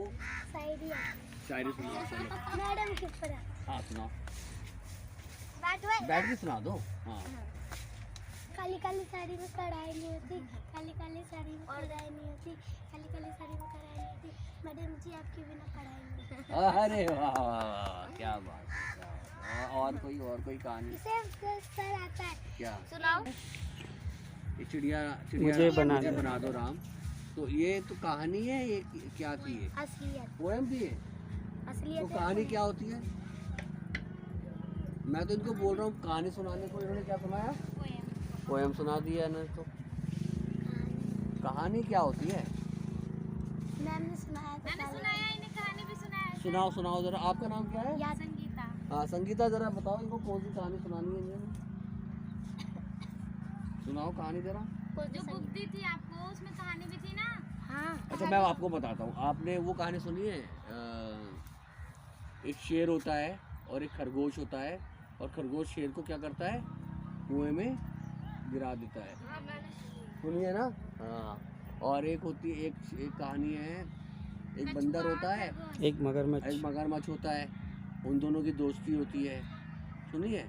आपको? शायरी शायरी सुनाओ चलो। मैडम की तरह। हाँ सुनाओ, बैठ बैठ के सुना दो। हाँ काली काली साड़ी में कढ़ाई नहीं होती, काली काली साड़ी में कढ़ाई नहीं होती, काली काली साड़ी में कढ़ाई नहीं होती, मैडम जी आपके बिना कढ़ाई नहीं होती। अरे वाह वाह वाह, क्या बात है, क्या बात है। और कोई कहानी? इसे सर आता है। क्या? सुनाओ। ये चिड़िया मुझे बना दो राम। तो ये तो कहानी है, ये क्या थी? ये असलियत। पोएम थी ये? असलियत तो है। कहानी क्या होती है? मैं तो इनको बोल रहा हूँ कहानी सुनाने को, इन्होंने क्या सुनाया? पोएम सुना दिया इन्होंने तो। कहानी क्या होती है? मैम ने सुनाया था। मैंने सुनाया, इन्हें कहानी भी सुनाया। सुनाओ जरा। आपका नाम क्या है? याद संगीता। हाँ संगीता, जरा बताओ इनको कौन सी कहानी सुनानी है इन्होंने। सुनाओ कहानी जरा। जो बुक दी थी आपको उसमें कहानी भी थी ना। हाँ। अच्छा मैं आपको बताता हूँ, आपने वो कहानी सुनी है? एक शेर होता है और एक खरगोश होता है, और खरगोश शेर को क्या करता है? कुएं में गिरा देता है। सुनिए ना। हाँ। और एक कहानी है, एक बंदर होता है, एक मगरमच्छ होता है, उन दोनों की दोस्ती होती है। सुनिए।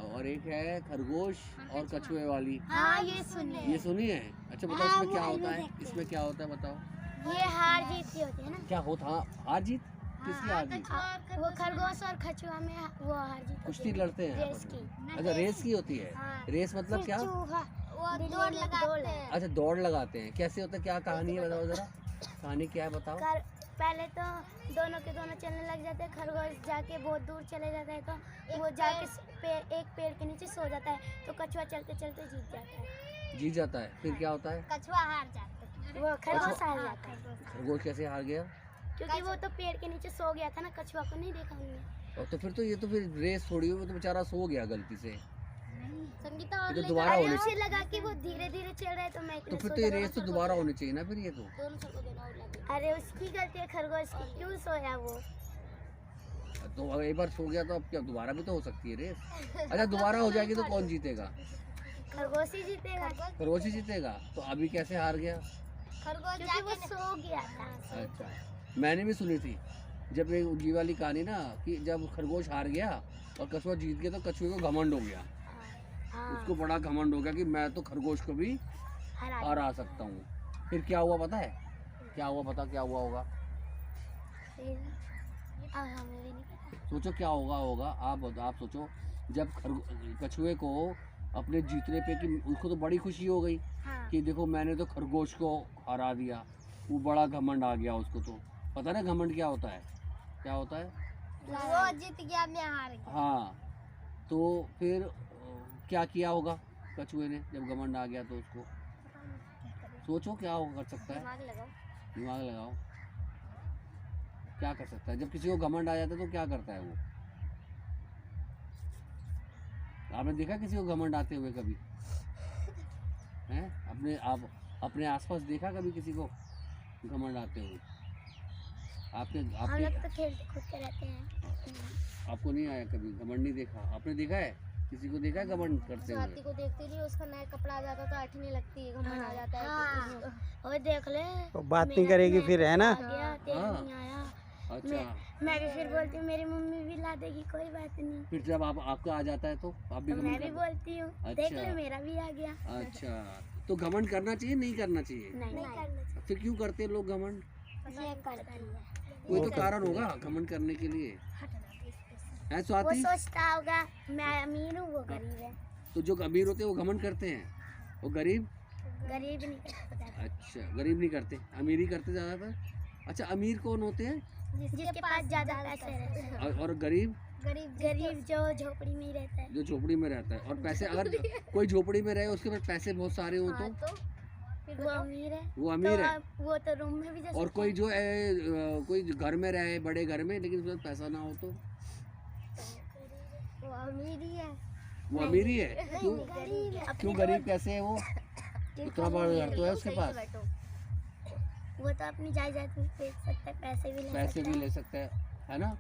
और एक है खरगोश और कछुए वाली। हाँ ये सुनिए। ये सुनी है? अच्छा बताओ इसमें क्या होता है? इसमें क्या होता है बताओ। ये हार जीत की होती है ना। क्या होता? हाँ हार जीत। किसकी हार जीत? वो खरगोश और कछुआ में वो हार जीत होती कुश्ती है। लड़ते हैं रेस आपस की। में। अच्छा रेस की होती है। हाँ। रेस मतलब क्या? वो दौड़ लगाते हैं। अच्छा दौड़ लगाते हैं। कैसे होता है, क्या कहानी है बताओ जरा। कहानी क्या है बताओ। पहले तो दोनों के दोनों चलने लग जाते हैं। खरगोश जाके बहुत दूर चले जाता है, तो वो जाके एक पेड़ के नीचे सो जाता है, तो कछुआ चलते चलते जीत जाता है। जीत जाता है। फिर क्या होता है? कछुआ हार जाता है। वो खरगोश हार जाता है। खरगोश कैसे हार गया? क्योंकि वो तो पेड़ के नीचे सो गया था ना, कछुआ को नहीं देखा हमने। और तो फिर तो ये तो फिर रेस थोड़ी हुई, वो तो बेचारा सो गया गलती से। संगीता ये तो दोबारा होनी उसे लगा कि वो धीरे धीरे चल रहा है, तो मैं तो फिर तो ये रेस तो दोबारा होनी चाहिए ना फिर ये तो। अरे उसकी गलती है खरगोश की, क्यों सोया वो। तो एक बार सो गया तो अब क्या दोबारा भी तो हो सकती है रेस। अच्छा दोबारा हो जाएगी तो कौन जीतेगा? खरगोश ही जीतेगा। खरगोश ही जीतेगा। तो अभी कैसे हार गया? खरगोश क्योंकि वो सो गया था। अच्छा मैंने भी सुनी थी जब ये जी वाली कहानी ना, कि जब खरगोश हार गया और कछुआ जीत गया, तो कछुए को घमंड हो गया। उसको बड़ा घमंड हो गया कि मैं तो खरगोश को भी हरा सकता हूँ। फिर क्या हुआ पता है? क्या हुआ क्या हुआ होगा? सोचो क्या होगा आप सोचो। जब कछुए को अपने जीतने पे, कि उसको तो बड़ी खुशी हो गई। हाँ। कि देखो मैंने तो खरगोश को हरा दिया, वो बड़ा घमंड आ गया उसको। तो पता ना घमंड क्या होता है? क्या होता है? वो जीत गया, मैं हार गया। हाँ। तो फिर क्या किया होगा कछुए ने जब घमंड आ गया? तो उसको सोचो क्या कर सकता है। दिमाग लगाओ क्या कर सकता है। जब किसी को घमंड आ जाता है तो क्या करता है वो? आपने देखा किसी को घमंड आते हुए कभी? हैं? अपने आसपास देखा कभी किसी को घमंड आते हुए? हम लोग तो खेलते कूदते रहते हैं। आपको नहीं आया कभी घमंड? नहीं देखा आपने? देखा है किसी को देखा है घमंड करते हुए? को देखते नहीं, उसका नया कपड़ा आ जाता तो अठने लगती है, घमंड आ जाता है। और देख ले तो बात नहीं करेगी फिर, है ना? नहीं आया। अच्छा मैं भी फिर बोलती हूँ मेरी मम्मी भी ला देगी, कोई बात नहीं। फिर जब आपका आ जाता है तो आप भी तो घमंड मैं भी करते? बोलती हूँ देख ले मेरा भी आ गया। अच्छा तो घमंड करना चाहिए नहीं करना चाहिए? नहीं करना चाहिए। फिर क्यों करते हैं लोग घमंड? करती है। कोई तो कारण होगा घमंड करने के लिए, है वो स्वाति? सोचता होगा मैं अमीर हूँ, वो गरीब है। तो जो अमीर होते हैं वो घमंड करते हैं, वो गरीब नहीं करता। अच्छा गरीब नहीं करते, अमीर ही करते ज़्यादातर। अच्छा अमीर कौन होते हैं? जिसके पास ज्यादा पैसे रहते हैं। और गरीब? गरीब जो झोपड़ी में ही रहता है। जो झोपड़ी में रहता है। और पैसे, अगर कोई झोपड़ी में रहे उसके पास पैसे बहुत सारे हो तो वो अमीर है। वो अमीर है। वो तो रूम में भी जा और कोई जो कोई घर में रहे बड़े घर में, लेकिन उसके पास पैसा ना हो तो वो अमीर ही है। वो अमीर ही है। क्यों? क्यों गरीब कैसे है वो? इतना बड़ा घर तो है उसके पास। वो तो अपनी जायदाद भी बेच सकता है, पैसे भी ले सकता है ना?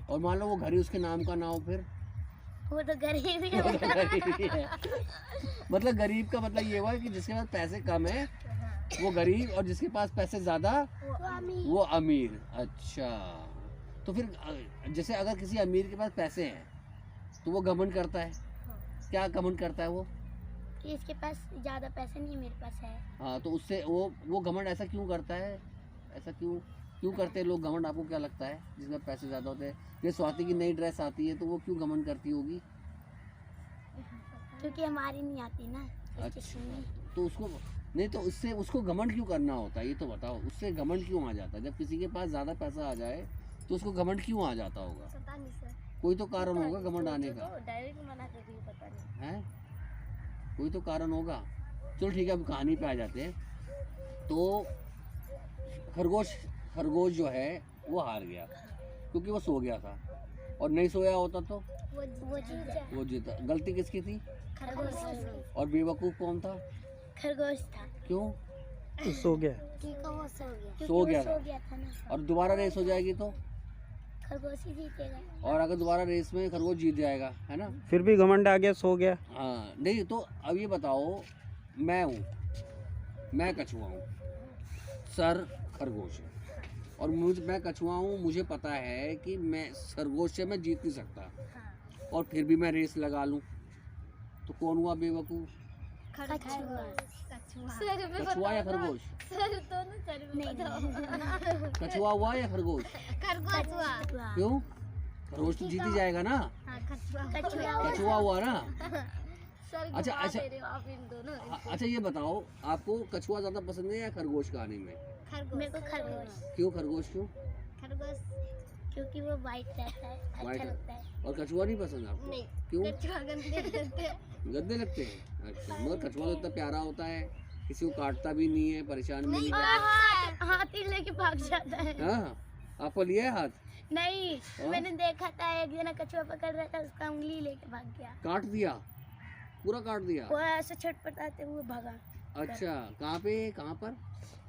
और मान लो वो घर ही उसके नाम का ना हो, फिर वो तो गरीब ही गरीब ही है। मतलब गरीब का मतलब ये हुआ कि जिसके पास पैसे कम है वो गरीब, और जिसके पास पैसे ज़्यादा वो अमीर। अच्छा, तो फिर जैसे अगर किसी अमीर के पास पैसे हैं तो वो घमंड करता है, क्या घमंड करता है वो? कि इसके पास ज़्यादा पैसे नहीं, मेरे पास है। हाँ, तो उससे वो घमंड ऐसा क्यों करता है? ऐसा क्यों करते हैं लोग घमंड? आपको क्या लगता है जिसमें पैसे ज़्यादा होते हैं? जैसे स्वाति की नई ड्रेस आती है तो वो क्यों घमंड करती होगी? क्योंकि हमारी नहीं आती ना। अच्छा, तो उसको नहीं, तो उससे उसको घमंड क्यों करना होता है ये तो बताओ। उससे घमंड क्यों आ जाता है? जब किसी के पास ज़्यादा पैसा आ जाए तो उसको घमंड क्यों आ जाता होगा? पता नहीं सर। कोई तो कारण होगा घमंड आने का, डायरेक्ट मना कर दी, पता नहीं। है? कोई तो कारण होगा। चलो ठीक है, अब कहानी पे आ जाते हैं। तो खरगोश जो है वो हार गया क्योंकि वो सो गया था, और नहीं सोया होता तो वो जीता। गलती किसकी थी? खरगोश। और बेवकूफ़ कौन था? खरगोश था। क्यों? तो सो गया। क्योंकि वो सो गया। सो गया था। सो गया था ना। और दोबारा रेस हो जाएगी तो? खरगोश ही जीतेगा। और अगर दोबारा रेस में खरगोश जीत जाएगा, है ना? फिर भी घमंड आ गया, सो गया। हाँ, नहीं तो अब ये बताओ, मैं कछुआ हूँ, सर खरगोश है, और मैं कछुआ हूँ, मुझे पता है कि मैं खरगोश से मैं जीत नहीं सकता, और फिर भी मैं रेस लगा लूँ, तो कौन हुआ बेवकूफ़? कछुआ या खरगोश? कछुआ हुआ या खरगोश? क्यों? खरगोश तो जीत ही जाएगा ना। कछुआ हुआ ना। अच्छा, अच्छा ये बताओ, आपको कछुआ ज़्यादा पसंद है या खरगोश कहानी में? मेरे को खरगोश। क्यों खरगोश? क्यों? खरगोश क्योंकि वो वाइट रहता है, White अच्छा लगता है। और कछुआ नहीं पसंद आपको? नहीं। क्यों? कछुआ गंदे लगते हैं। गंदे लगते हैं? अच्छा, मगर कछुआ तो इतना प्यारा होता है, किसी को काटता भी नहीं है, परेशान भी नहीं करता। हाथी लेके भाग जाता है। हाँ, आपको लिया है हाथ? नहीं, हाँ? मैंने देखा था एक जना कछुआ पकड़ रहा था, उसका उंगली लेके भाग गया। काट दिया? पूरा काट दिया? वो ऐसे छटपटाते हुए भागा। अच्छा, कहाँ पर?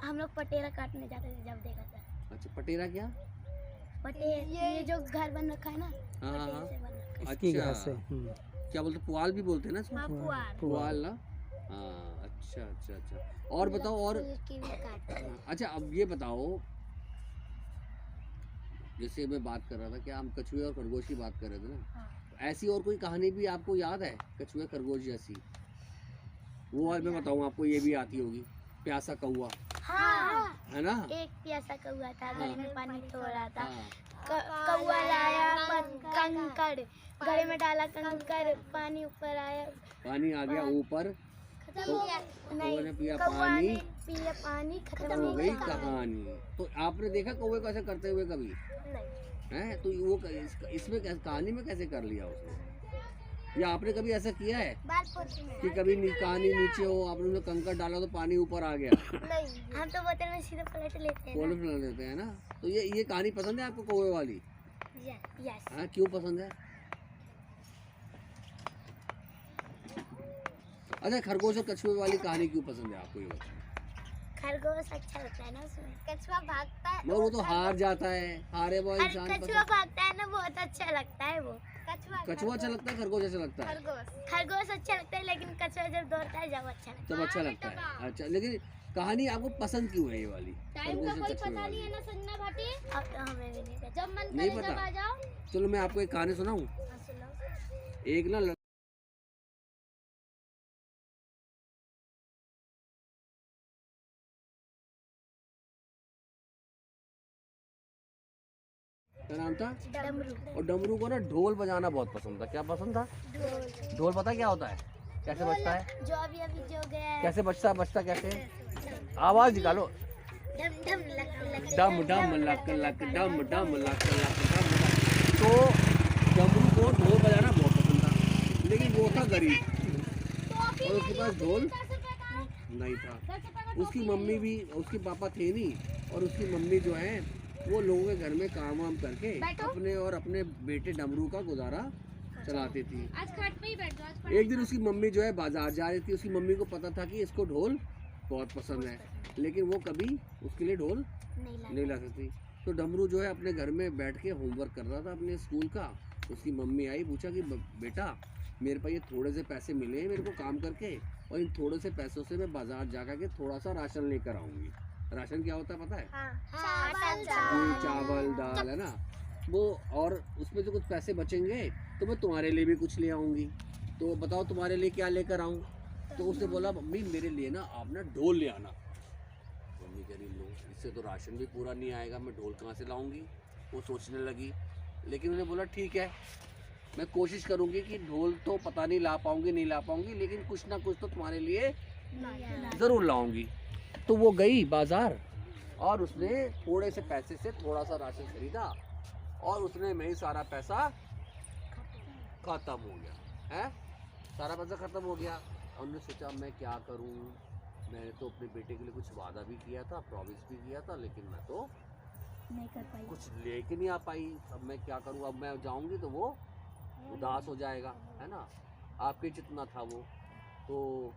हम लोग पटेरा काटने जाते थे जब देखा था। अच्छा, पटेरा क्या? पटेर ये जो घर बन रखा है ना, हाँ हाँ पटेर हाँ। से बन रखा है। इसकी अच्छा, घास है। क्या बोलते, पुआल भी बोलते हैं ना इसमें? पुआल। पुआल ना। हाँ, अच्छा अच्छा अच्छा। और बताओ, और की भी काटते हैं। अच्छा अब ये बताओ, जैसे मैं बात कर रहा था, क्या हम कछुए और खरगोश की बात कर रहे थे ना, ऐसी और कोई कहानी भी आपको याद है कछुए खरगोश जैसी? वो आज मैं बताऊँ आपको, ये भी आती होगी, प्यासा कौआ, हाँ, है ना? एक प्यासा कौआ था, घड़े में पानी थो रहा था। हाँ, कौआ लाया कंकड़, घड़े में डाला कंकड़, पानी ऊपर आया, पानी आ गया ऊपर, खत्म तो हो गया। कौवे ने पिया कौआ पानी, ने पिया पानी, खत्म खत्म हो गई कहानी। तो आपने देखा कौवे को ऐसे करते हुए कभी? हैं? तो वो इसमें कहानी में कैसे कर लिया उसने? या आपने कभी ऐसा किया है कि कभी कहानी नीचे हो, आपने उसमें कंकड़ डाला तो पानी ऊपर आ गया? नहीं, हम तो बोतल में सीधे पलट लेते हैं कोल्ड बना देते हैं ना। तो ये कहानी पसंद है आपको कौवे वाली? यस। हाँ, क्यों पसंद है? अच्छा, खरगोश और कछुए वाली कहानी क्यों पसंद है आपको, ये बताओ? खरगोश अच्छा लगता है ना उसमें, कछुआ भागता है, मगर वो तो हार जाता है, हारे वो इंसान कछुआ पसंद। भागता है ना, बहुत अच्छा लगता है वो। कछुआ अच्छा लगता है, खरगोश अच्छा लगता है? खरगोश अच्छा लगता है, लेकिन कछुआ जब दौड़ता है जब अच्छा लगता तब अच्छा लगता है। अच्छा, लेकिन कहानी आपको पसंद क्यों है ये वाली, खरगोश और कछुए वाली? है ना संजना भाटी। अब तो हमें भी नहीं पता, जब मन नहीं पता? चलो मैं आपको एक कहानी सुनाऊं। एक ना क्या नाम था? डमरू। और डमरू को ना ढोल बजाना बहुत पसंद था। क्या पसंद था? ढोल पता क्या होता है? कैसे बजता है? जो अभी अभी जो गया है, कैसे बजता कैसे? आवाज निकालो। डम डम लक लक डम डम लक लक डम डम लक लक डम लक। तो डमरू को ढोल बजाना बहुत पसंद था, लेकिन वो था गरीब और उसके पास ढोल नहीं था। उसकी मम्मी भी, उसके पापा थे नहीं, और उसकी मम्मी जो है वो लोगों के घर में काम वाम करके अपने और अपने बेटे डमरू का गुजारा चलाती थी। आज खाट पे ही बैठ जाओ, आज एक दिन उसकी मम्मी जो है बाजार जा रही थी। उसकी मम्मी को पता था कि इसको ढोल बहुत पसंद है, लेकिन वो कभी उसके लिए ढोल नहीं ला सकती। तो डमरू जो है अपने घर में बैठ के होमवर्क कर रहा था अपने स्कूल का। उसकी मम्मी आई, पूछा कि बेटा मेरे पास ये थोड़े से पैसे मिले हैं मेरे को काम करके, और इन थोड़े से पैसों से मैं बाजार जा कर के थोड़ा सा राशन लेकर आऊँगी। राशन क्या होता है पता है? वही चावल दाल है ना वो, और उसमें जो कुछ पैसे बचेंगे तो मैं तुम्हारे लिए भी कुछ ले आऊँगी। तो बताओ तुम्हारे लिए क्या लेकर आऊँ? तो उसने बोला मम्मी मेरे लिए ना आप ना ढोल ले आना। मम्मी कह रही लो इससे तो राशन भी पूरा नहीं आएगा, मैं ढोल कहाँ से लाऊंगी? वो सोचने लगी, लेकिन उन्हें बोला ठीक है मैं कोशिश करूंगी कि ढोल तो पता नहीं ला पाऊंगी नहीं ला पाऊंगी, लेकिन कुछ ना कुछ तो तुम्हारे लिए ज़रूर लाऊंगी। तो वो गई बाज़ार और उसने थोड़े से पैसे से थोड़ा सा राशन खरीदा, और उसने में ही सारा पैसा ख़त्म हो गया है, सारा पैसा ख़त्म हो गया। और उन्होंने सोचा मैं क्या करूं, मैंने तो अपने बेटे के लिए कुछ वादा भी किया था, प्रॉमिस भी किया था, लेकिन मैं तो नहीं कर पाई। कुछ लेके नहीं आ पाई। अब मैं क्या करूं? अब मैं जाऊंगी तो वो उदास हो जाएगा, है ना। आपके जितना था वो तो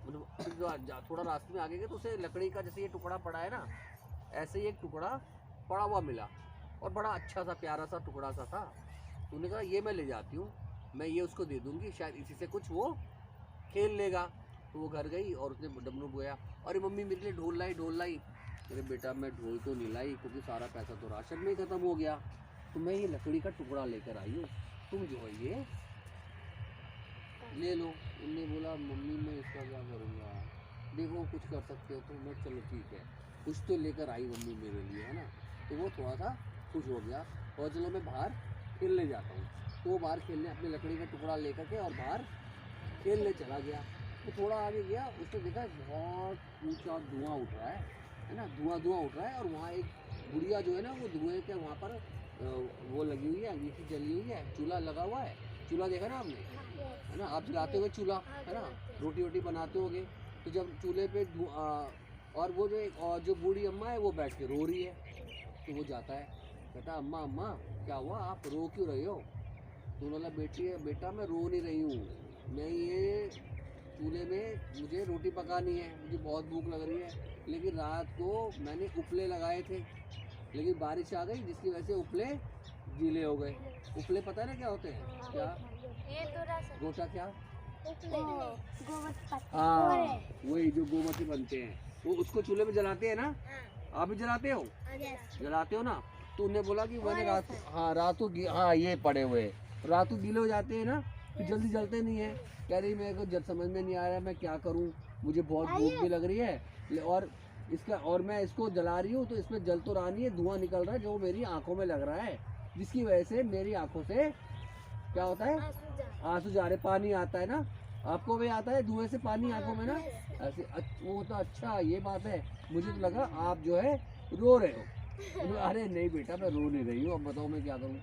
थोड़ा रास्ते में आगे गए तो उसे लकड़ी का जैसे ये टुकड़ा पड़ा है ना, ऐसे ही एक टुकड़ा पड़ा हुआ मिला, और बड़ा अच्छा सा प्यारा सा टुकड़ा सा था। तो उन्होंने कहा ये मैं ले जाती हूँ, मैं ये उसको दे दूँगी, शायद इसी से कुछ वो खेल लेगा। तो वो घर गई और उसने डमरू बोया, अरे मम्मी मेरे लिए ढोल लाई ढोल लाई। अरे बेटा मैं ढोल तो नहीं लाई क्योंकि सारा पैसा तो राशन में ही ख़त्म हो गया, तो मैं ये लकड़ी का टुकड़ा लेकर आई हूँ, तुम जो है ये ले लो। उन्होंने बोला मम्मी मैं इसका क्या करूँगा, देखो कुछ कर सकते हो तो। मैं चलो ठीक है, कुछ तो लेकर आई मम्मी मेरे लिए, है ना। तो वो थोड़ा सा खुश हो गया, और चलो मैं बाहर खेलने जाता हूँ। तो वो बाहर खेलने अपने लकड़ी का टुकड़ा लेकर के और बाहर खेलने चला गया। तो थोड़ा आगे गया, उसने देखा बहुत ऊंचा धुआं उठ रहा है ना, धुआं उठ रहा है, और वहाँ एक गुड़िया जो है ना वो धुएं के वहाँ पर वो लगी हुई है, अंगीठी जली हुई है, चूल्हा लगा हुआ है। चूल्हा देखा ना आपने, है ना, आप जलाते हुए चूल्हा, है ना, रोटी वोटी बनाते होगे। तो जब चूल्हे पे और वो जो और जो बूढ़ी अम्मा है वो बैठ के रो रही है। तो वो जाता है, कहता अम्मा अम्मा क्या हुआ, आप रो क्यों रही हो? तो उन्होंने बेटा मैं रो नहीं रही हूँ, मैं ये चूल्हे में मुझे रोटी पकानी है, मुझे बहुत भूख लग रही है, लेकिन रात को मैंने उपले लगाए थे, लेकिन बारिश आ गई जिसकी वजह से उपले गीले हो गए। उपले पता है ना क्या होते हैं? क्या? ये तो राशन गोटा क्या? गोबर पत्ती। हाँ वही जो गोबर से बनते हैं, वो उसको चूल्हे में जलाते हैं ना, आप भी जलाते हो? जलाते हो ना। तो उन्हें बोला कि मैंने रात को हाँ ये पड़े हुए रात को गीले हो जाते हैं ना, फिर जल्दी जलते नहीं है। कह रही मेरे को जब समझ में नहीं आ रहा मैं क्या करूं, मुझे बहुत भूख भी लग रही है, और मैं इसको जला रही हूँ तो इसमें जल तो रहा नहीं है, धुआं निकल रहा है जो मेरी आंखों में लग रहा है, जिसकी वजह से मेरी आंखों से क्या होता है, आंसू जा रहे, पानी आता है ना। आपको भी आता है धुएं से पानी आंखों में ना, ऐसे वो तो अच्छा ये बात है, मुझे तो लगा आप जो है रो रहे हो। अरे नहीं बेटा मैं रो नहीं रही हूँ, अब बताओ मैं क्या करूँ।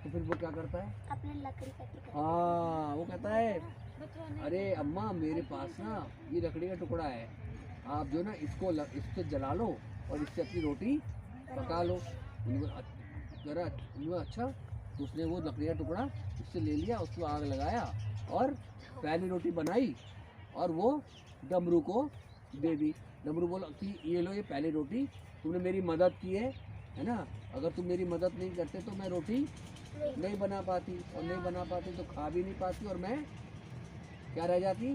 तो फिर वो क्या करता है, अपने लकड़ी का टुकड़ा। हाँ वो कहता है अरे अम्मा मेरे पास ना ये लकड़ी का टुकड़ा है, आप जो ना इससे जला लो और इससे अपनी रोटी पका लो। अच्छा। तो उसने वो लकड़ी का टुकड़ा उससे ले लिया, उसको आग लगाया और पहली रोटी बनाई और वो डमरू को दे दी। डमरू बोला कि ये लो ये पहली रोटी, तुमने मेरी मदद की है ना, अगर तुम मेरी मदद नहीं करते तो मैं रोटी नहीं बना पाती, और नहीं बना पाती तो खा भी नहीं पाती, और मैं क्या रह जाती,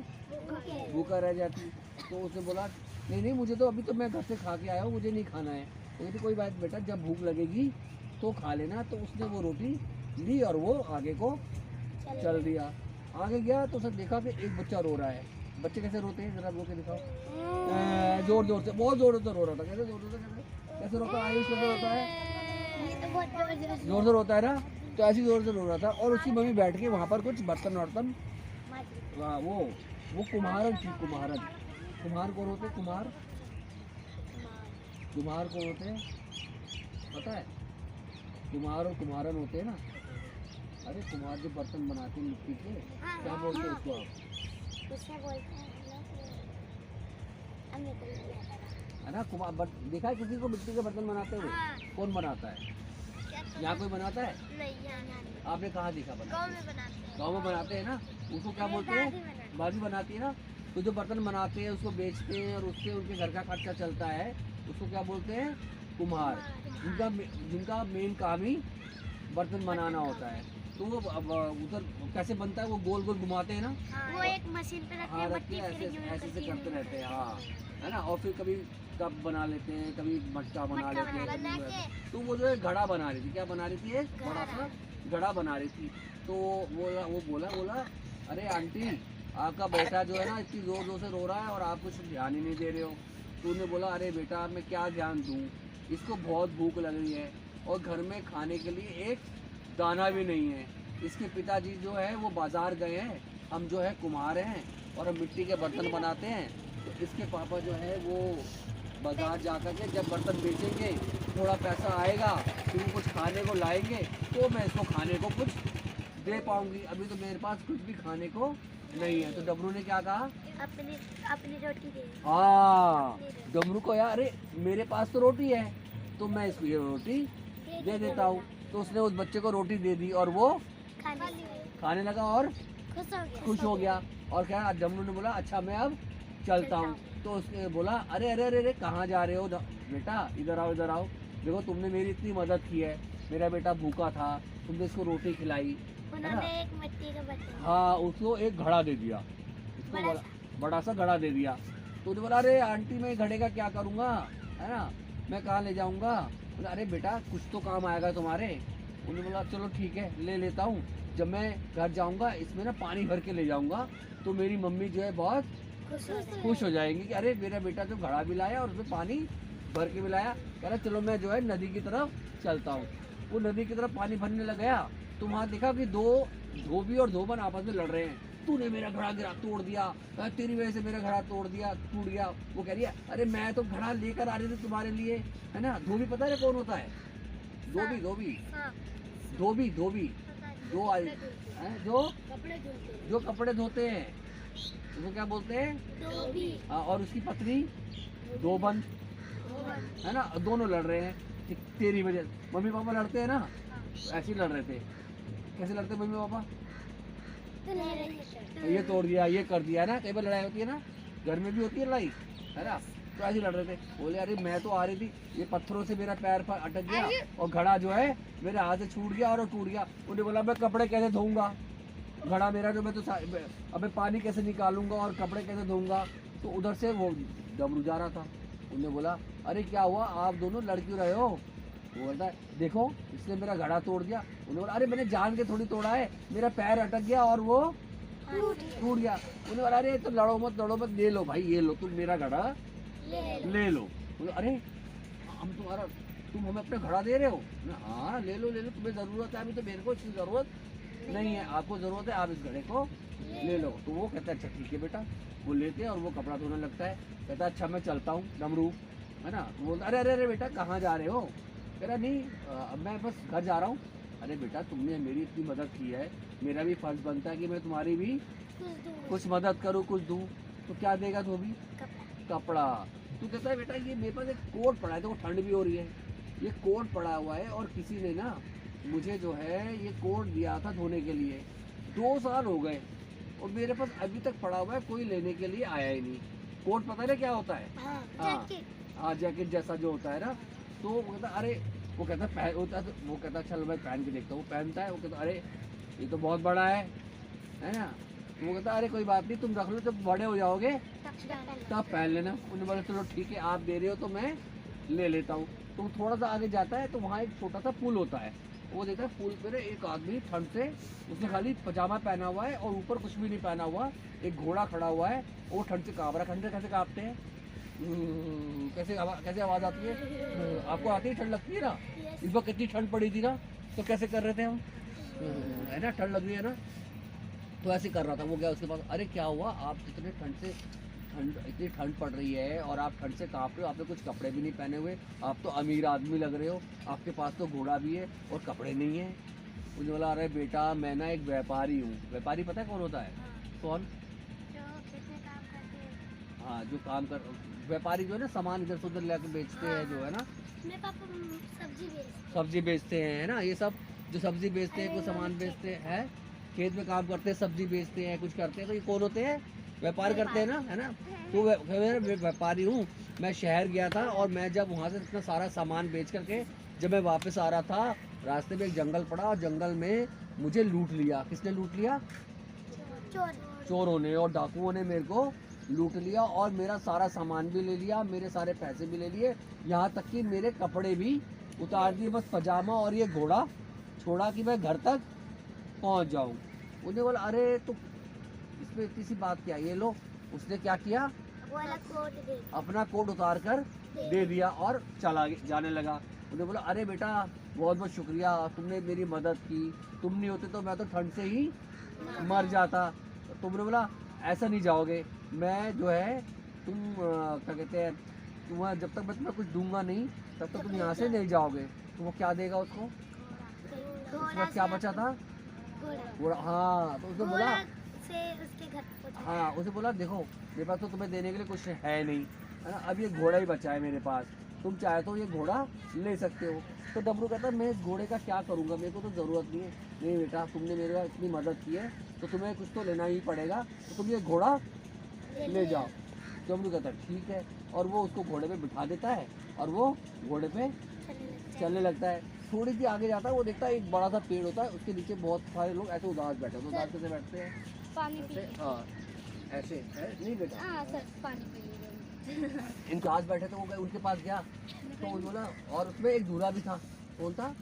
भूखा रह जाती। तो उसने बोला नहीं नहीं मुझे तो अभी तो मैं घर से खा के आया हूँ, मुझे नहीं खाना है। तो कहती कोई बात बेटा जब भूख लगेगी तो खा लेना। तो उसने वो रोटी ली और वो आगे को चल दिया। आगे गया तो उसने देखा कि एक बच्चा रो रहा है। बच्चे कैसे रोते हैं जरा रो के दिखाओ। जोर जोर से, बहुत जोर से रो रहा था। कैसे जोर जोर से, कैसे रोता है आयुष, कैसे रोता है, जोर से रोता है ना। तो ऐसी जोर से रो रहा था, और उसकी मम्मी बैठ के वहाँ पर कुछ बर्तन वर्तन, वो कुम्हारन थी। कुम्हार कौन होते? कुम्हार कौन होते हैं पता है? कुम्हार और कुम्हारन होते हैं ना। अरे कुम्हार जो बर्तन बनाते हैं मिट्टी के, क्या बोलते हैं उसको आप? उसे बोलते हैं है ना कुम्हार। देखा है किसी को मिट्टी के बर्तन बनाते हुए? कौन बनाता है? यहाँ कोई बनाता है? नहीं, आपने कहाँ देखा बनाते? गाँव में बनाते हैं ना। उसको क्या बोलते हैं? बाजी बनाती है ना। तो जो बर्तन बनाते हैं उसको बेचते हैं और उससे उनके घर का खर्चा चलता है, उसको क्या बोलते हैं? कुम्हार। जिनका मेन काम ही बर्तन बनाना होता है। तो वो अब उधर कैसे बनता है, वो गोल गोल घुमाते हैं ना, वो एक मशीन पे रखते हाँ हैं, रख मट्टी के फिर ऐसे यूं ऐसे करती से है, करते रहते हैं, हाँ है ना। और फिर कभी कप बना लेते हैं, कभी मटका बना मटका लेते बना हैं। तो वो जो है घड़ा बना रही थी, क्या बना रही थी, एक बड़ा सा घड़ा बना रही थी। तो वो बोला अरे आंटी आपका बेटा जो है ना इतनी जोर जोर से रो रहा है और आप कुछ ध्यान ही नहीं दे रहे हो। तो उन्होंने बोला अरे बेटा मैं क्या ध्यान दूँ, इसको बहुत भूख लग रही है और घर में खाने के लिए एक दाना भी नहीं है। इसके पिताजी जो है वो बाजार गए हैं, हम जो है कुम्हार हैं और हम मिट्टी के बर्तन बनाते हैं। तो इसके पापा जो है वो बाजार जा कर के जब बर्तन बेचेंगे थोड़ा पैसा आएगा फिर वो कुछ खाने को लाएंगे तो मैं इसको खाने को कुछ दे पाऊंगी, अभी तो मेरे पास कुछ भी खाने को नहीं है। तो डमरू ने क्या कहा, अपनी अपनी रोटी दे। हाँ डमरू को यार अरे मेरे पास तो रोटी है तो मैं इसको ये रोटी दे देता हूँ। तो उसने उस बच्चे को रोटी दे दी और वो खाने लगा और खुश हो गया। और क्या डमरू ने बोला अच्छा मैं अब चलता हूँ। तो उसने बोला अरे अरे अरे अरे कहाँ जा रहे हो बेटा, इधर आओ इधर आओ, देखो तुमने मेरी इतनी मदद की है, मेरा बेटा भूखा था, तुमने इसको रोटी खिलाई है ना। उन्होंने एक मिट्टी का बर्तन, हाँ उसको एक घड़ा दे दिया, उसको बड़ा सा घड़ा दे दिया। तो उसने बोला अरे आंटी मैं घड़े का क्या करूँगा, है ना, मैं कहाँ ले जाऊँगा। बोला अरे बेटा कुछ तो काम आएगा तुम्हारे। उन्होंने बोला चलो ठीक है ले लेता हूँ, जब मैं घर जाऊँगा इसमें ना पानी भर के ले जाऊँगा तो मेरी मम्मी जो है बहुत खुश हो जाएंगी कि अरे मेरा बेटा तो घड़ा भी लाया और उसमें पानी भर के भी लाया। कह रहा चलो मैं जो है नदी की तरफ चलता हूँ। वो नदी की तरफ पानी भरने लग गया तो वहाँ देखा कि दो धोबी और धोबन आपस में लड़ रहे हैं। तूने मेरा घड़ा गिरा तोड़ दिया, तेरी वजह से मेरा घड़ा तोड़ दिया टूट गया। वो कह रही है अरे मैं तो घड़ा लेकर आ रही थी तुम्हारे लिए, है ना। धोबी पता है कौन होता है, धोबी धोबी धोबी धोबी जो जो कपड़े धोते हैं उसको क्या बोलते हैं, हाँ। और उसकी पत्नी धोबन, है ना। दोनों लड़ रहे हैं कि तेरी वजह, मम्मी पापा लड़ते हैं ना, ऐसे ही लड़ रहे थे। कैसे लड़ते मम्मी पापा, ये तोड़ दिया ये कर दिया ना, कई बार लड़ाई होती है ना, घर में भी होती है लड़ाई, है ना। तो ऐसे लड़ रहे थे। बोले अरे मैं तो आ रही थी, ये पत्थरों से मेरा पैर पर अटक गया और घड़ा जो है मेरे हाथ से छूट गया और टूट गया। उन्होंने बोला मैं कपड़े कैसे धोऊंगा, घड़ा मेरा जो मैं तो अबे पानी कैसे निकालूंगा और कपड़े कैसे धोऊंगा। तो उधर से वो डमरू जा रहा था। उन्होंने बोला अरे क्या हुआ आप दोनों लड़ क्यों रहे हो। वो बोलता है देखो इसने मेरा घड़ा तोड़ दिया। उन्होंने बोला अरे मैंने जान के थोड़ी तोड़ा है, मेरा पैर अटक गया और वो टूट गया। उन्होंने बोला अरे तो लड़ो मत ले लो भाई, ये लो तुम मेरा घड़ा ले लो। बोले अरे हम तुम्हारा, तुम हमें अपना घड़ा दे रहे हो। हाँ ले लो तुम्हें ज़रूरत है, अभी तो मेरे को इसकी ज़रूरत नहीं है, आपको ज़रूरत है आप इस घड़े को ले लो। तो वो कहता है अच्छा ठीक है बेटा। वो लेते हैं और वो कपड़ा धोने लगता है। कहता है अच्छा मैं चलता हूँ डमरू, है ना। तो बोलता अरे अरे अरे बेटा कहाँ जा रहे हो। कह रहा नहीं मैं बस घर जा रहा हूँ। अरे बेटा तुमने मेरी इतनी मदद की है, मेरा भी फर्ज बनता है कि मैं तुम्हारी भी कुछ मदद करूँ कुछ दूँ। तो क्या देगा धोबी, कपड़ा। तो कहता है बेटा ये मेरे पास एक कोट पड़ा है, तो ठंड भी हो रही है, ये कोट पड़ा हुआ है और किसी ने ना मुझे जो है ये कोट दिया था धोने के लिए, 2 साल हो गए और मेरे पास अभी तक पड़ा हुआ है, कोई लेने के लिए आया ही नहीं। कोट पता है क्या होता है, हाँ जैकेट जैसा जो होता है ना। तो वो कहता अरे वो कहता चल मैं पहन के देखता हूँ। वो पहनता है, वो कहता अरे ये तो बहुत बड़ा है ना। वो कहता अरे कोई बात नहीं तुम रख लो, जब बड़े हो जाओगे तब पहन लेना। उन्होंने बोला चलो ठीक है आप दे रहे हो तो मैं ले लेता हूँ। तो थोड़ा सा आगे जाता है तो वहाँ एक छोटा सा पुल होता है। वो देखता है पुल पर एक आदमी ठंड से, उसने खाली पजामा पहना हुआ है और ऊपर कुछ भी नहीं पहना हुआ, एक घोड़ा खड़ा हुआ है। वो ठंड से काँप रहा है। ठंड से कैसे काँपते हैं, कैसे आवाज़ आती है, आपको आती है ठंड लगती है ना। इस बार कितनी ठंड पड़ी थी ना, तो कैसे कर रहे थे हम, है ना, ठंड लग रही है ना, तो ऐसे कर रहा था। वो गया उसके पास, अरे क्या हुआ आप इतने इतनी ठंड पड़ रही है और आप ठंड से काँप रहे हो, आपने कुछ कपड़े भी नहीं पहने हुए, आप तो अमीर आदमी लग रहे हो, आपके पास तो घोड़ा भी है और कपड़े नहीं है। मुझे बोला अरे बेटा मैं ना एक व्यापारी हूँ। व्यापारी पता है कौन होता है, कौन, हाँ जो काम कर, व्यापारी जो है ना सामान इधर से उधर लेकर बेचते हैं जो है ना। मेरे पापा सब्जी बेचते हैं, है ना। ये सब जो सब्जी बेचते हैं, कुछ सामान बेचते हैं, खेत में काम करते हैं, सब्जी बेचते हैं, कुछ करते हैं, तो ये कौन होते हैं, व्यापार करते हैं ना, है ना। तो मैं व्यापारी हूँ। मैं शहर गया था और मैं जब वहाँ से इतना सारा सामान बेच करके जब मैं वापस आ रहा था, रास्ते में एक जंगल पड़ा और जंगल में मुझे लूट लिया। किसने लूट लिया? चोर। चोरों ने और डाकुओं ने मेरे को लूट लिया और मेरा सारा सामान भी ले लिया, मेरे सारे पैसे भी ले लिए, यहाँ तक कि मेरे कपड़े भी उतार दिए, बस पजामा और ये घोड़ा छोड़ा कि मैं घर तक पहुँच जाऊँ। उन्हें बोला अरे तो इसमें इतनी सी बात क्या, ये लो। उसने क्या किया, वो वाला कोट दे अपना कोट उतार कर दे दिया और जाने लगा। उन्हें बोला अरे बेटा बहुत बहुत शुक्रिया, तुमने मेरी मदद की, तुम नहीं होते तो मैं तो ठंड से ही मर जाता। तुमने बोला ऐसा नहीं जाओगे, मैं जो है तुम क्या कहते हैं, तुम्हारा जब तक मैं तुम्हें कुछ दूंगा नहीं तब तक तुम यहाँ से नहीं जाओगे। तो वो क्या देगा उसको? उसमें क्या बचा था? घोड़ा। हाँ, तो उसने बोला से उसके घर पहुंचा। हाँ, उसे बोला देखो मेरे पास तो तुम्हें देने के लिए कुछ है नहीं, है ना, अब ये घोड़ा ही बचा है मेरे पास, तुम चाहे तो ये घोड़ा ले सकते हो। तो डमरू कहता है मैं इस घोड़े का क्या करूँगा, मेरे को तो ज़रूरत नहीं है। नहीं बेटा, तुमने मेरे इतनी मदद की है तो तुम्हें कुछ तो लेना ही पड़ेगा, तो तुम ये घोड़ा ले जाओ। डमरू कहता है ठीक है, और वो उसको घोड़े पे बिठा देता है और वो घोड़े पे चलने लगता है। थोड़ी सी आगे जाता है, वो देखता है एक बड़ा सा पेड़ होता है, उसके नीचे बहुत सारे लोग ऐसे उदास बैठे होते हैं। उदास कैसे बैठते हैं? पानी पी ऐसे, हाँ ऐसे है नहीं बेटा, हाँ सर पानी पी लीजिए। इनके पास बैठे तो वो गए उनके पास गया तो वो बोला, और उसमें एक दूल्हा भी था। कौन था?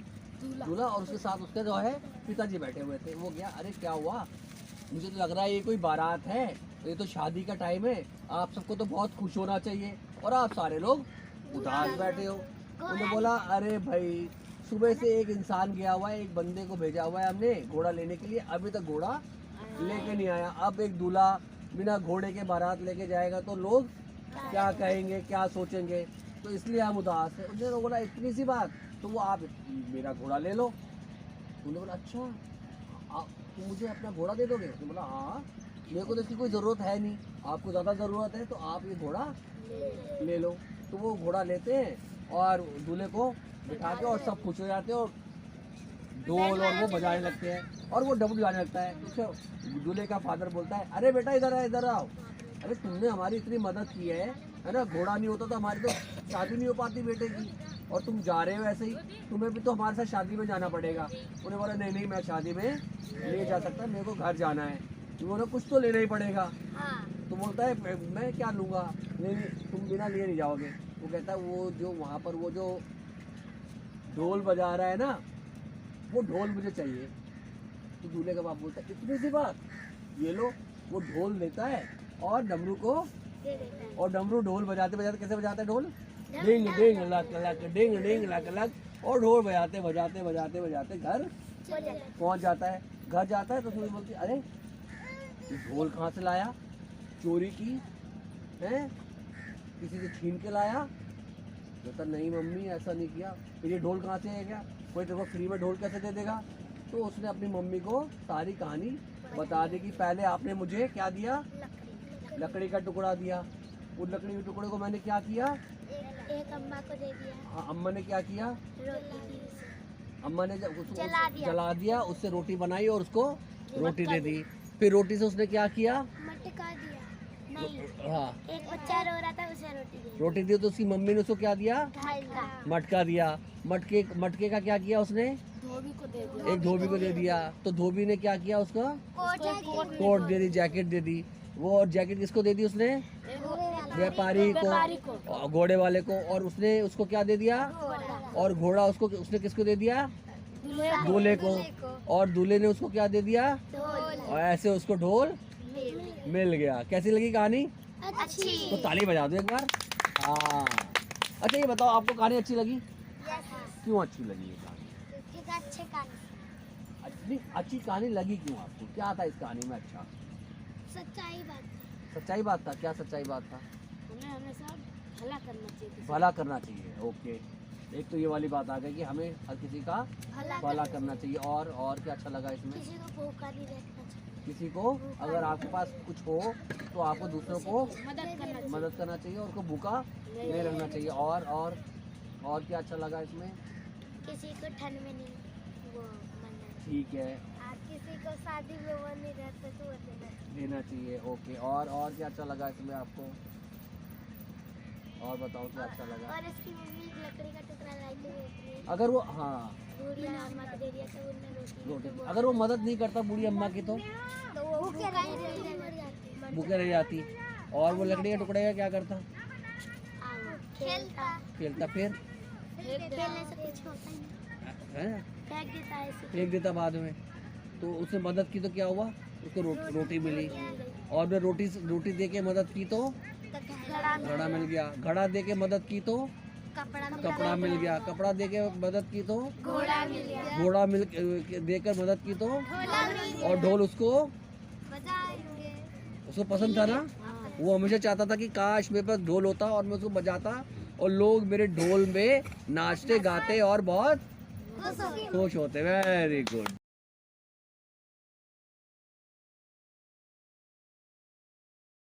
दूल्हा, और उसके साथ उसके जो है पिताजी बैठे हुए थे। वो गया, अरे क्या हुआ, मुझे तो लग रहा है ये कोई बारात है, ये तो शादी का टाइम है, आप सबको तो बहुत खुश होना चाहिए और आप सारे लोग उदास बैठे हो। उन्होंने बोला अरे भाई सुबह से एक इंसान गया हुआ है, एक बंदे को भेजा हुआ है हमने घोड़ा लेने के लिए, अभी तक घोड़ा लेके नहीं आया। अब एक दूल्हा बिना घोड़े के बारात लेके जाएगा तो लोग क्या कहेंगे, क्या सोचेंगे, तो इसलिए हम उदास है। उन्होंने बोला इतनी सी बात, तो वो आप मेरा घोड़ा ले लो। उन्होंने बोला अच्छा तुम मुझे अपना घोड़ा दे दोगे? उसने बोला हाँ, मेरे को तो इसकी कोई ज़रूरत है नहीं, आपको ज़्यादा ज़रूरत है तो आप ये घोड़ा ले लो। तो वो घोड़ा लेते हैं और दूल्हे को बिठा के और सब खुश हो जाते हैं और ढोल और वो बजाने लगते हैं और वो डब्बू बजाने लगता है। उसके दूल्हे का फादर बोलता है अरे बेटा इधर आओ, अरे तुमने हमारी इतनी मदद की है ना, घोड़ा नहीं होता तो हमारी तो शादी नहीं हो पाती बेटे की, और तुम जा रहे हो ऐसे ही, तुम्हें भी तो हमारे साथ शादी में जाना पड़ेगा। उन्हें बोला नहीं मैं शादी में नहीं जा सकता, मेरे को घर जाना है। तो बोला कुछ तो लेना ही पड़ेगा। तो बोलता है मैं क्या लूँगा? नहीं तुम बिना लिए नहीं जाओगे। वो कहता है वो जो वहाँ पर वो जो ढोल बजा रहा है ना, वो ढोल मुझे चाहिए। तो दूल्हे का बाप बोलता है इतनी सी बात, ये लो। वो ढोल लेता है और डमरू को, और डमरू ढोल बजाते बजाते कैसे बजाता है ढोल, डिंग डिंग लक लक डिंग डिंग लक लक, और ढोल बजाते बजाते बजाते बजाते घर पहुंच जाता है। घर जाता है तो उसमें बोलती अरे ये ढोल कहाँ से लाया, चोरी की है, किसी से छीन के लाया? कहता नहीं मम्मी ऐसा नहीं किया। फिर ये ढोल कहाँ से है क्या, कोई तेरे को फ्री में ढोल कैसे दे देगा? तो उसने अपनी मम्मी को सारी कहानी बता दी कि पहले आपने मुझे क्या दिया, लकड़ी का टुकड़ा दिया, उस लकड़ी के टुकड़े को मैंने क्या किया, एक अम्मा को दे दिया, अम्मा ने क्या किया, रोटी दी उसे। अम्मा ने उसको जला दिया। उससे रोटी बनाई और उसको रोटी दे दी। फिर रोटी से उसने क्या किया, मटका दिया, नहीं हाँ एक बच्चा रो रहा था उसे रोटी दी, रोटी दी। तो उसकी मम्मी ने उसको क्या दिया, ढाई मटका दिया। मटके का क्या किया उसने, धोबी को दे दिया, एक धोबी को दे दिया। तो धोबी ने क्या किया, उसका कोट दे दी, जैकेट दे दी। वो और जैकेट किसको दे दी उसने, व्यापारी को, घोड़े वाले को। और उसने उसको क्या दे दिया, और घोड़ा उसको उसने किसको दे दिया, दूल्हे को। और दूल्हे ने उसको क्या दे दिया, और ऐसे उसको ढोल मिल गया। कैसी लगी कहानी? अच्छी। तो ताली बजा दो एक बार। हाँ अच्छा ये बताओ आपको कहानी अच्छी लगी? क्यों अच्छी लगी ये कहानी? अच्छे अच्छी कहानी लगी क्यों आपको, क्या था इस कहानी में अच्छा? सच्चाई बात, सच्चाई बात था। क्या सच्चाई बात था? हमें हमेशा भला करना चाहिए, भला करना चाहिए। ओके, एक तो ये वाली बात आ गई कि हमें हर किसी का भला करना चाहिए। और क्या अच्छा लगा इसमें? किसी को भूखा नहीं रखना चाहिए, किसी को अगर आपके पास कुछ हो तो आपको दूसरों को मदद करना चाहिए और उसको भूखा नहीं रखना चाहिए। और क्या अच्छा लगा इसमें? किसी को ठंड में नहीं वो मरना, ठीक है, किसी को शादी में वो नहीं रहता तो वो देना चाहिए। ओके, और क्या अच्छा लगा इसमें आपको? और बताओ क्या अच्छा लगा? और इसकी मम्मी लकड़ी का टुकड़ा लाई थी, अगर वो, हाँ बूढ़ी अम्मा को दे दिया तो उन्होंने रोटी रोटी। अगर वो मदद नहीं करता बूढ़ी अम्मा की तो तो वो भूखा ही रह जाती भूखे रह जाती। और वो लकड़ी के टुकड़े का क्या करता? खेलता खेलता। फिर खेलने से कुछ होता ही नहीं, है फेंक देता है ऐसे। फेंक देता बाद में। तो उसने मदद की तो क्या हुआ? उसको रोटी मिली। और मैं रोटी दे के मदद की तो घड़ा मिल गया। घड़ा दे के मदद की तो कपड़ा मिल गया। कपड़ा दे के मदद की तो घोड़ा मिल गया, घोड़ा मिल देकर मदद की तो और ढोल उसको पसंद था ना। वो हमेशा चाहता था कि काश मेरे पास ढोल होता और मैं उसको बजाता और लोग मेरे ढोल में नाचते गाते और बहुत खुश होते। Very good.